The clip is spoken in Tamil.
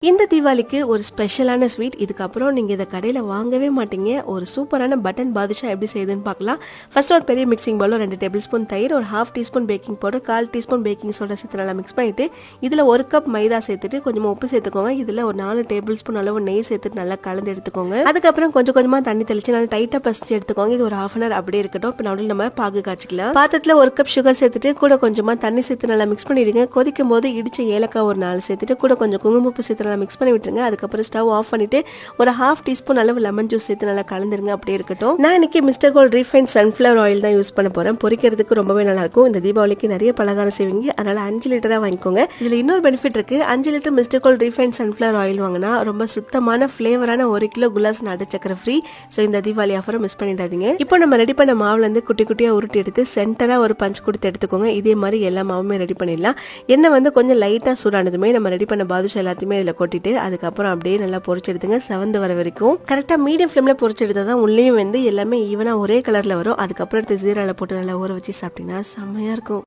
இந்த தீபாவளிக்கு ஒரு ஸ்பெஷலான ஸ்வீட். இதுக்கப்புறம் நீங்கள் இதை கடையில் வாங்கவே மாட்டீங்க. ஒரு சூப்பரான பட்டன் பாதுஷா எப்படி செய்யுதுன்னு பார்க்கலாம். ஃபர்ஸ்ட் ஒரு பெரிய மிக்சிங் பவுலில் 2 டேபிள் ஸ்பூன் தயிர், ஒரு 1/2 teaspoon baking powder, 1/4 teaspoon baking soda சேர்த்து நல்லா மிக்ஸ் பண்ணிவிட்டு இதில் 1 கப் மைதா சேர்த்துட்டு கொஞ்சமாக உப்பு சேர்த்துக்கோங்க. இதில் ஒரு 4 டேபிள் ஸ்பூன் அளவு நெய் சேர்த்துட்டு நல்லா கலந்து எடுத்துக்கோங்க. அதுக்கப்புறம் கொஞ்சம் கொஞ்சமாக தண்ணி தெளிச்சு நல்லா டைட்டாக பசிச்சு எடுத்துக்கோங்க. இது ஒரு 1/2 hour அப்படியே இருக்கட்டும். இப்போ நடுவில் நம்ம பாகு காய்ச்சிக்கலாம். பாத்திரத்தில் 1 கப் சுகர் சேர்த்துட்டு கூட கொஞ்சமாக தண்ணி சேர்த்து நல்லா மிக்ஸ் பண்ணிடுங்க. கொதிக்கும் போது இடிச்ச ஏலக்காய் ஒரு 4 சேர்த்துட்டு கூட கொஞ்சம் குங்குமப்பூ சேர்த்து நல்லா மிக்ஸ் பண்ணி விட்டுருங்க. அதுக்கப்புறம் ஸ்டவ் ஆஃப் பண்ணிட்டு ஒரு 1/2 டீஸ்பூன் அளவு லெமன் ஜூஸ் சேர்த்து நல்லா கலந்துருங்க. அப்படியே இருக்கட்டும். நான் இன்னைக்கு Mister Gold refined sunflower oil தான் யூஸ் பண்ண போறேன். பொரிக்கிறதுக்கு ரொம்பவே நல்லா இருக்கும். இந்த தீபாவளிக்கு நிறைய பலகாரம் செய்வீங்க, அதனால 5 லிட்டரா வாங்கிக்கோங்க. இதுல இன்னொரு பெனிஃபிட் இருக்கு. 5 litre Mister Gold refined sunflower oil வாங்கினா ரொம்ப சுத்தமான ஃபிளேவரான 1 கிலோ குலாஸ் நாட்டு சக்கரை ஃப்ரீ. ஸோ இந்த தீபாவளி ஆஃபரை மிஸ் பண்ணிடாதீங்க. இப்போ நம்ம ரெடி பண்ண மாவுல இருந்து குட்டி குட்டியா உருட்டி எடுத்து சென்டரா ஒரு பஞ்ச் கொடுத்து எடுத்துக்கோங்க. இதே மாதிரி எல்லா மாவுமே ரெடி பண்ணிடலாம். எண்ணெய் கொஞ்சம் லைட்டா சூடானதுமே நம்ம ரெடி பண்ண பாதுஷா எல்லாத்தையுமே இதுல கொட்டிட்டு அதுக்கப்புறம் அப்படியே நல்லா பொரிச்சு எடுத்துங்க. செவந்து வர வரைக்கும் கரெக்டா மீடியம் ஃப்ளேம்ல பொரிச்சு எடுத்தா தான் உள்ளேயும் எல்லாமே ஈவனா ஒரே கலர்ல வரும். அதுக்கப்புறம் எடுத்து ஜீரால போட்டு நல்லா ஊற வச்சு சாப்பிட்டீங்கன்னா செம்மையா இருக்கும்.